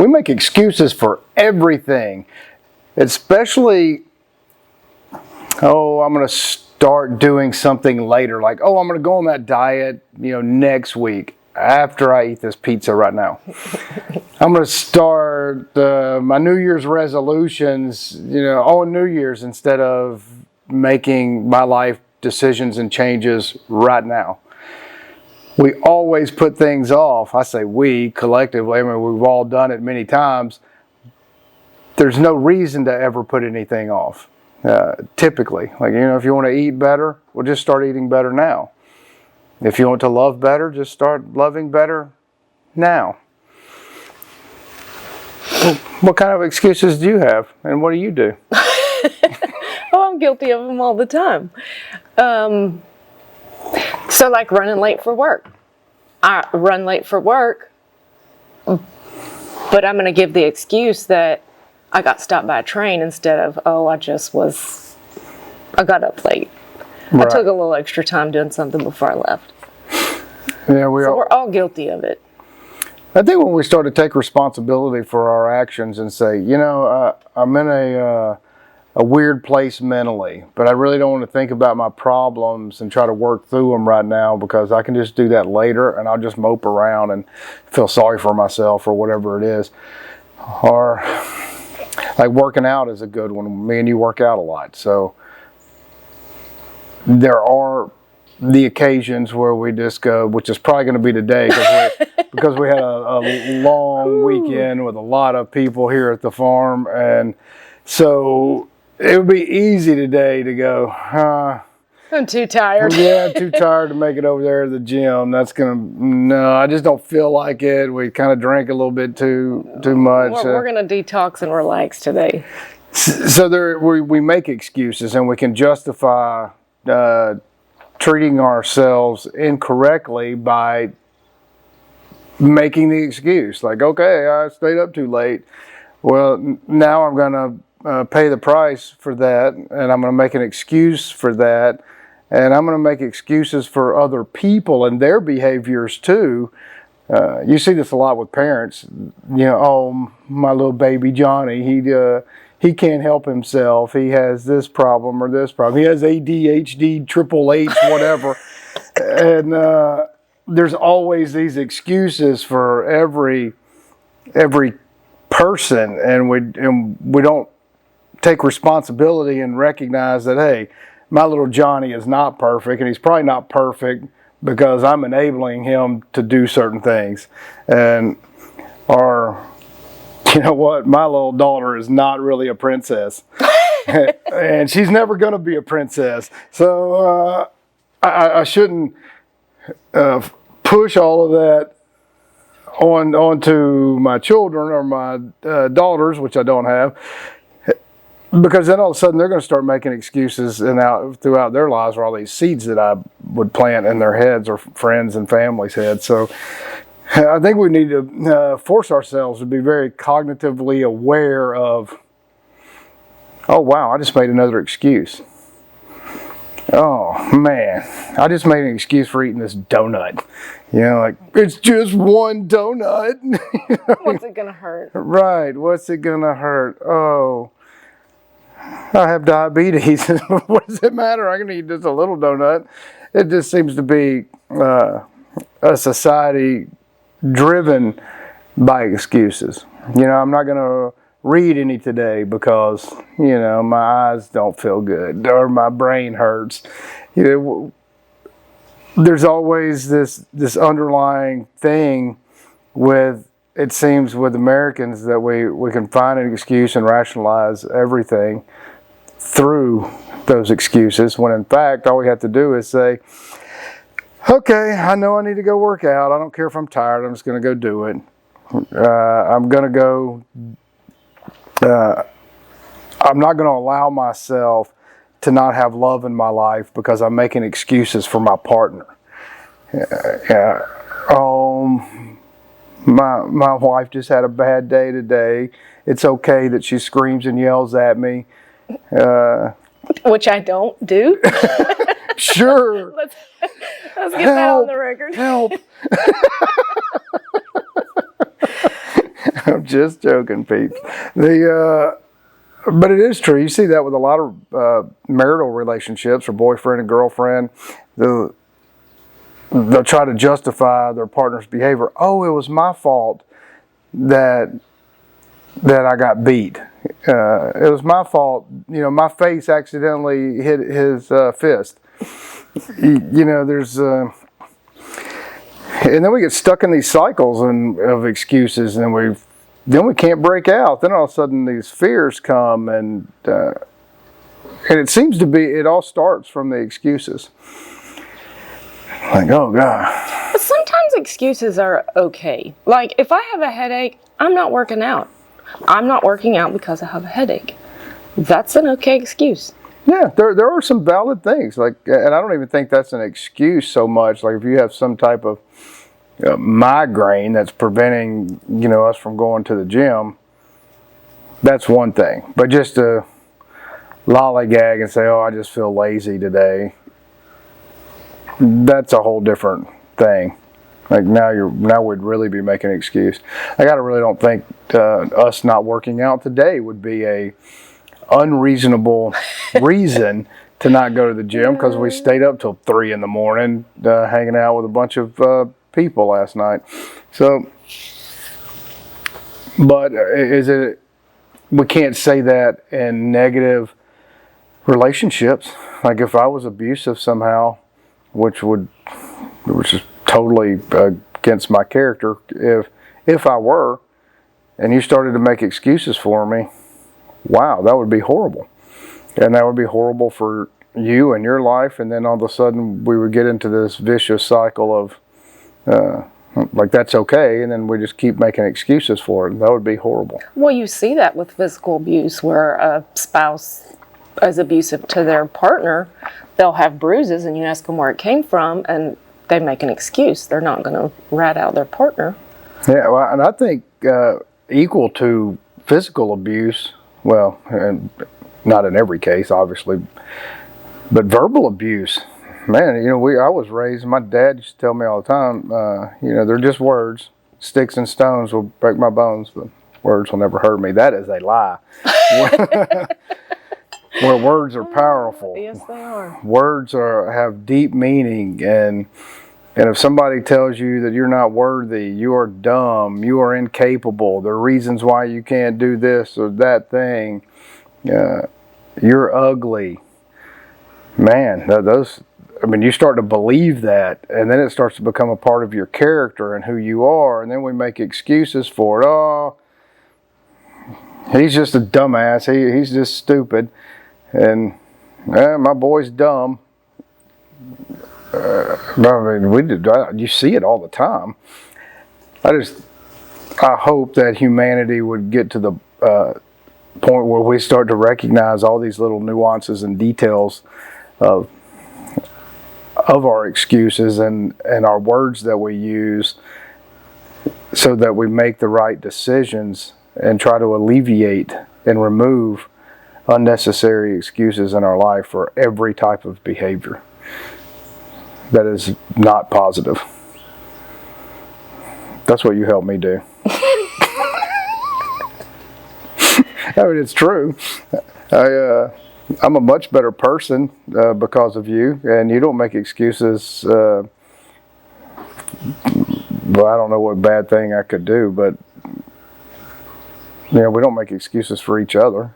make excuses for everything, especially, I'm going to start doing something later. Like, I'm going to go on that diet, next week after I eat this pizza right now. I'm going to start my New Year's resolutions, on New Year's instead of making my life decisions and changes right now. We always put things off. I say we, collectively. I mean, we've all done it many times. There's no reason to ever put anything off, typically. Like, if you want to eat better, well, just start eating better now. If you want to love better, just start loving better now. What kind of excuses do you have, and what do you do? I'm guilty of them all the time. So like running late for work. I run late for work, but I'm going to give the excuse that I got stopped by a train instead of, I got up late. Right. I took a little extra time doing something before I left. Yeah, we're all guilty of it. I think when we start to take responsibility for our actions and say, I'm in a weird place mentally, but I really don't want to think about my problems and try to work through them right now because I can just do that later and I'll just mope around and feel sorry for myself or whatever it is. Or like working out is a good one. Me and you work out a lot. So there are the occasions where we just go, which is probably going to be today because we had a long weekend with a lot of people here at the farm. And so it would be easy today to go, I'm too tired. Yeah, too tired to make it over there to the gym. No, I just don't feel like it. We kind of drank a little bit too much. We're going to detox and relax today. So we make excuses and we can justify treating ourselves incorrectly by making the excuse. Like, okay, I stayed up too late. Well, now I'm going to pay the price for that, and I'm going to make an excuse for that, and I'm going to make excuses for other people and their behaviors too. You see this a lot with parents. My little baby Johnny, he can't help himself. He has this problem or this problem. He has ADHD, triple H, whatever. And there's always these excuses for every person, and we don't take responsibility and recognize that, hey, my little Johnny is not perfect, and he's probably not perfect because I'm enabling him to do certain things. Or, you know what, my little daughter is not really a princess. And she's never going to be a princess. So I shouldn't push all of that onto my children or my daughters, which I don't have, because then all of a sudden they're going to start making excuses throughout their lives for all these seeds that I would plant in their heads or friends and families' heads. So I think we need to force ourselves to be very cognitively aware of, oh wow, I just made another excuse. Oh man, I just made an excuse for eating this donut. Like, it's just one donut. What's it gonna hurt? Right, what's it gonna hurt? Oh, I have diabetes. What does it matter? I can eat just a little donut. It just seems to be a society driven by excuses. I'm not going to read any today because, my eyes don't feel good or my brain hurts. There's always this underlying thing it seems with Americans that we can find an excuse and rationalize everything through those excuses, when in fact all we have to do is say, okay, I know I need to go work out. I don't care if I'm tired. I'm just going to go do it. I'm going to go. I'm not going to allow myself to not have love in my life because I'm making excuses for my partner. My wife just had a bad day today. It's okay that she screams and yells at me. Which I don't do. Sure. Let's get that on the record. Help. I'm just joking, Pete. But it is true. You see that with a lot of marital relationships or boyfriend and girlfriend. They'll try to justify their partner's behavior. Oh, it was my fault that I got beat. It was my fault. My face accidentally hit his fist. There's. And then we get stuck in these cycles of excuses, and then we can't break out. Then all of a sudden these fears come, and it seems to be it all starts from the excuses. Like, oh God. But sometimes excuses are okay. Like if I have a headache, I'm not working out. I'm not working out because I have a headache. That's an okay excuse. Yeah, there are some valid things, and I don't even think that's an excuse so much. Like if you have some type of migraine that's preventing us from going to the gym, that's one thing. But just to lollygag and say, "Oh, I just feel lazy today," that's a whole different thing. Like now we'd really be making an excuse. Like I really don't think us not working out today would be a unreasonable reason to not go to the gym because we stayed up till 3 a.m. hanging out with a bunch of people last night. So, but we can't say that in negative relationships. Like if I was abusive somehow, which is totally against my character, if I were, and you started to make excuses for me, wow, that would be horrible. And that would be horrible for you and your life. And then all of a sudden we would get into this vicious cycle of like that's okay, and then we just keep making excuses for it. That would be horrible. Well, you see that with physical abuse where a spouse is abusive to their partner. They'll have bruises and you ask them where it came from and they make an excuse. They're not going to rat out their partner. Yeah, well, and I think equal to physical abuse, well, and not in every case, obviously, but verbal abuse. Man, I was raised, my dad used to tell me all the time, they're just words. Sticks and stones will break my bones, but words will never hurt me. That is a lie. Where words are powerful. Yes, they are. Words have deep meaning, and if somebody tells you that you're not worthy, you are dumb, you are incapable, there are reasons why you can't do this or that thing, you're ugly. Man, you start to believe that, and then it starts to become a part of your character and who you are, and then we make excuses for it. Oh, he's just a dumbass. He's just stupid, and my boy's dumb. You see it all the time. I hope that humanity would get to the point where we start to recognize all these little nuances and details of our excuses and our words that we use, so that we make the right decisions and try to alleviate and remove unnecessary excuses in our life for every type of behavior that is not positive. That's what you helped me do. It's true. I'm a much better person because of you, and you don't make excuses. Well, I don't know what bad thing I could do, but we don't make excuses for each other.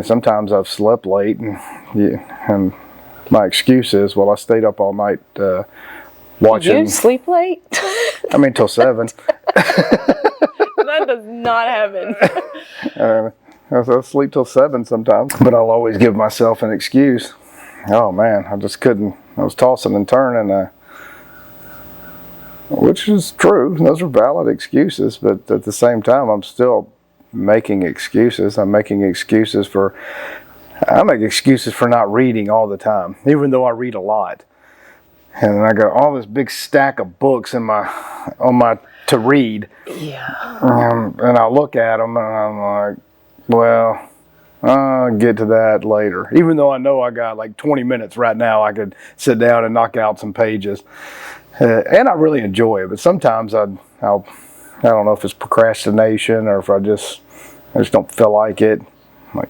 Sometimes I've slept late, and my excuse is, well, I stayed up all night watching. You sleep late? Till 7. That does not happen. I sleep till 7 sometimes, but I'll always give myself an excuse. Oh man, I just couldn't. I was tossing and turning, which is true. Those are valid excuses, but at the same time, I'm still making excuses. I make excuses for not reading all the time, even though I read a lot. And I got all this big stack of books on my to read. Yeah. And I look at them and I'm like, well, I'll get to that later. Even though I know I got like 20 minutes right now, I could sit down and knock out some pages. And I really enjoy it, but sometimes I'll I don't know if it's procrastination or if I just don't feel like it. Like,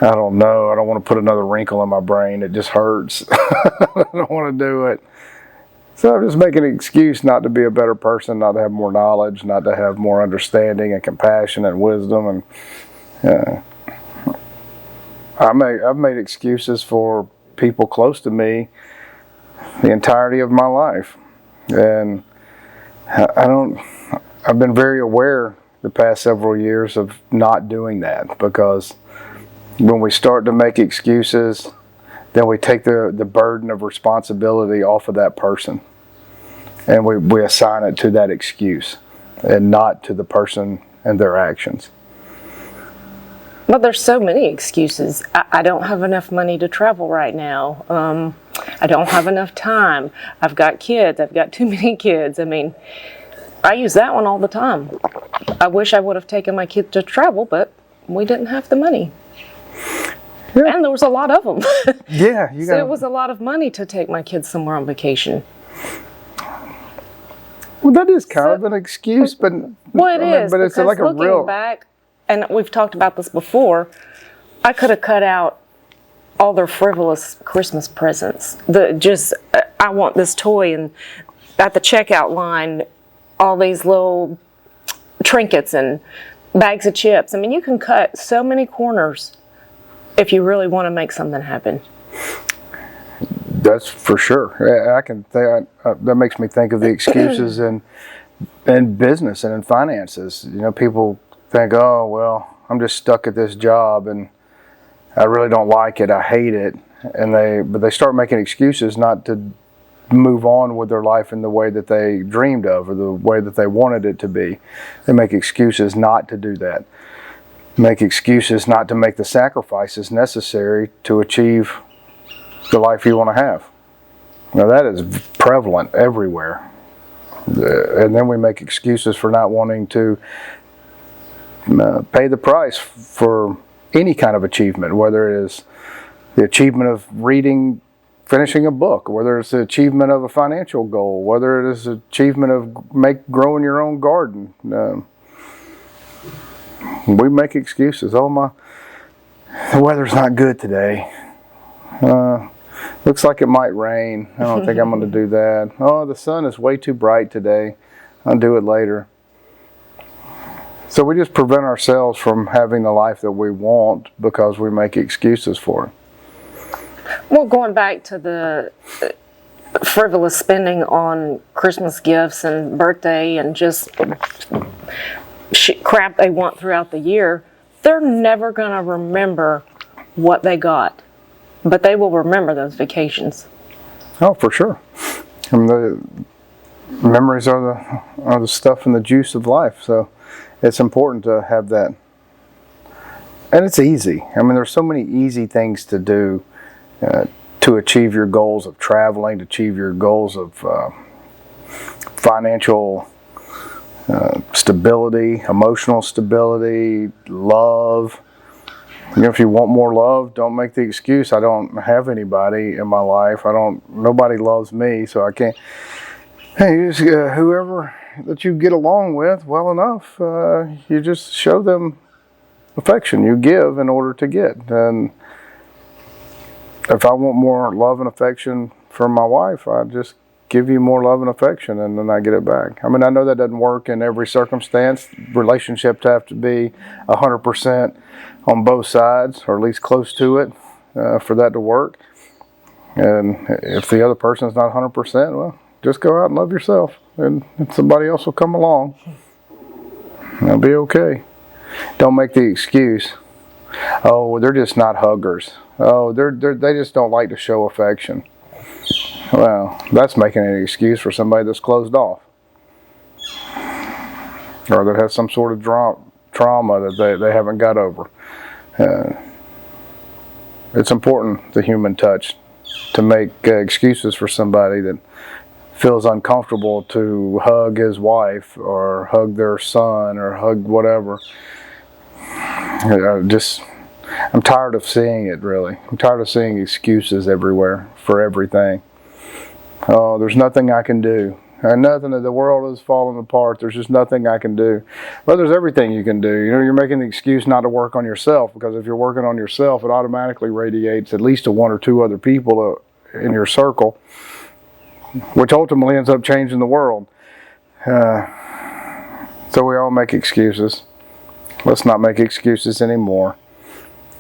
I don't know. I don't want to put another wrinkle in my brain. It just hurts. I don't want to do it. So I'm just making an excuse not to be a better person, not to have more knowledge, not to have more understanding and compassion and wisdom. And I've made excuses for people close to me the entirety of my life. And I've been very aware the past several years of not doing that, because when we start to make excuses, then we take the burden of responsibility off of that person, and we assign it to that excuse and not to the person and their actions. Well, there's so many excuses. I don't have enough money to travel right now. I don't have enough time. I've got kids. I've got too many kids. I mean, I use that one all the time. I wish I would have taken my kids to travel, but we didn't have the money. Yeah. And there was a lot of them. Yeah. So it was a lot of money to take my kids somewhere on vacation. Well, that is kind of an excuse, but... Well, it is, but it's like a looking real... back, and we've talked about this before, I could have cut out all their frivolous Christmas presents. I want this toy, and at the checkout line, all these little trinkets and bags of chips. I mean, you can cut so many corners if you really want to make something happen. That's for sure. I can think that makes me think of the excuses in business and in finances. You know, people think, oh well, I'm just stuck at this job and I really don't like it. I hate it, but they start making excuses not to move on with their life in the way that they dreamed of or the way that they wanted it to be. They make excuses not to do that. Make excuses not to make the sacrifices necessary to achieve the life you want to have. Now that is prevalent everywhere. And then we make excuses for not wanting to pay the price for any kind of achievement, whether it is the achievement of finishing a book, whether it's the achievement of a financial goal, whether it is the achievement of growing your own garden. We make excuses. Oh, the weather's not good today. Looks like it might rain. I don't think I'm going to do that. Oh, the sun is way too bright today. I'll do it later. So we just prevent ourselves from having the life that we want because we make excuses for it. Well, going back to the frivolous spending on Christmas gifts and birthday and just crap they want throughout the year, they're never going to remember what they got, but they will remember those vacations. Oh, for sure. And the memories are the stuff and the juice of life, so it's important to have that. And it's easy. I mean, there's so many easy things to do to achieve your goals of traveling, to achieve your goals of financial stability, emotional stability, love. You know, if you want more love, don't make the excuse, I don't have anybody in my life. Nobody loves me, so I can't. Hey, you just, whoever that you get along with well enough, you just show them affection. You give in order to get. And if I want more love and affection from my wife, I just give you more love and affection, and then I get it back. I mean, I know that doesn't work in every circumstance. Relationships have to be 100% on both sides, or at least close to it, for that to work. And if the other person's not 100%, well, just go out and love yourself, and somebody else will come along. It'll be okay. Don't make the excuse, oh, they're just not huggers. Oh, they just don't like to show affection. Well, that's making an excuse for somebody that's closed off, or that has some sort of trauma that they haven't got over. It's important, the human touch, to make excuses for somebody that feels uncomfortable to hug his wife or hug their son or hug whatever. I'm tired of seeing it, really. I'm tired of seeing excuses everywhere for everything. Oh, there's nothing I can do. And nothing, the world is falling apart. There's just nothing I can do. But there's everything you can do. You know, you're making the excuse not to work on yourself, because if you're working on yourself, it automatically radiates at least to one or two other people in your circle, which ultimately ends up changing the world. So we all make excuses. Let's not make excuses anymore.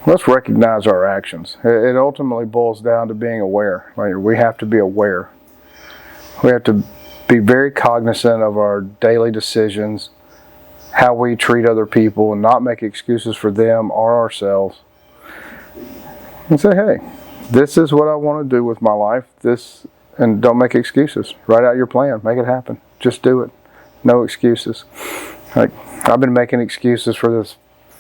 Let's recognize our actions. It ultimately boils down to being aware. Like, we have to be aware. We have to be very cognizant of our daily decisions, how we treat other people, and not make excuses for them or ourselves. And say, hey, this is what I want to do with my life. And don't make excuses. Write out your plan. Make it happen. Just do it. No excuses. Like, I've been making excuses for this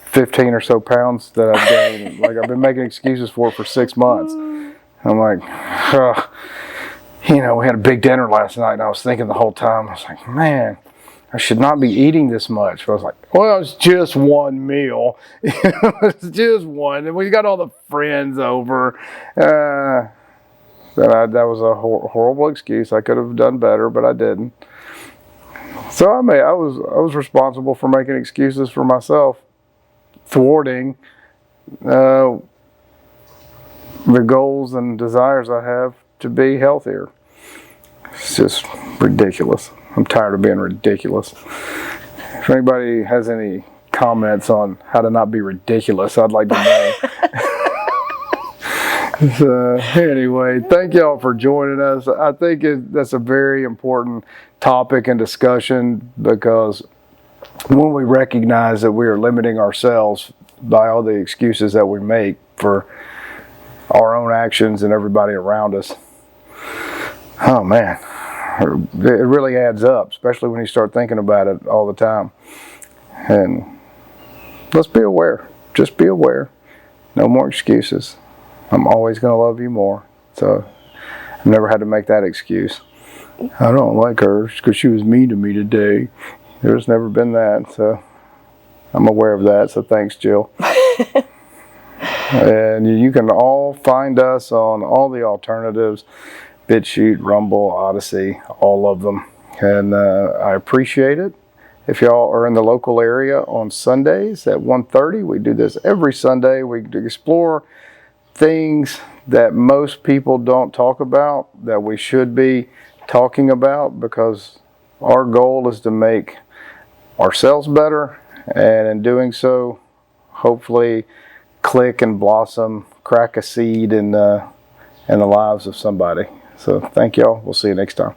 15 or so pounds that I've gained. Like, I've been making excuses for it for 6 months. I'm like, ugh. You know, we had a big dinner last night, and I was thinking the whole time, I was like, man, I should not be eating this much. But I was like, well, it's just one meal. It's just one. And we got all the friends over. That was a horrible excuse. I could have done better, but I didn't. So I was responsible for making excuses for myself, thwarting the goals and desires I have to be healthier. It's just ridiculous. I'm tired of being ridiculous. If anybody has any comments on how to not be ridiculous, I'd like to know. So, anyway, thank y'all for joining us. I think that's a very important topic and discussion, because when we recognize that we are limiting ourselves by all the excuses that we make for our own actions and everybody around us, oh man, it really adds up, especially when you start thinking about it all the time. And let's be aware. Just be aware. No more excuses. I'm always going to love you more. So I've never had to make that excuse. I don't like her because she was mean to me today. There's never been that. So I'm aware of that. So thanks, Jill. And you can all find us on all the alternatives: BitChute, Rumble, Odyssey, all of them. And I appreciate it. If y'all are in the local area on Sundays at 1:30, we do this every Sunday. We explore things that most people don't talk about that we should be talking about, because our goal is to make ourselves better, and in doing so, hopefully click and blossom, crack a seed in the lives of somebody. So thank y'all. We'll see you next time.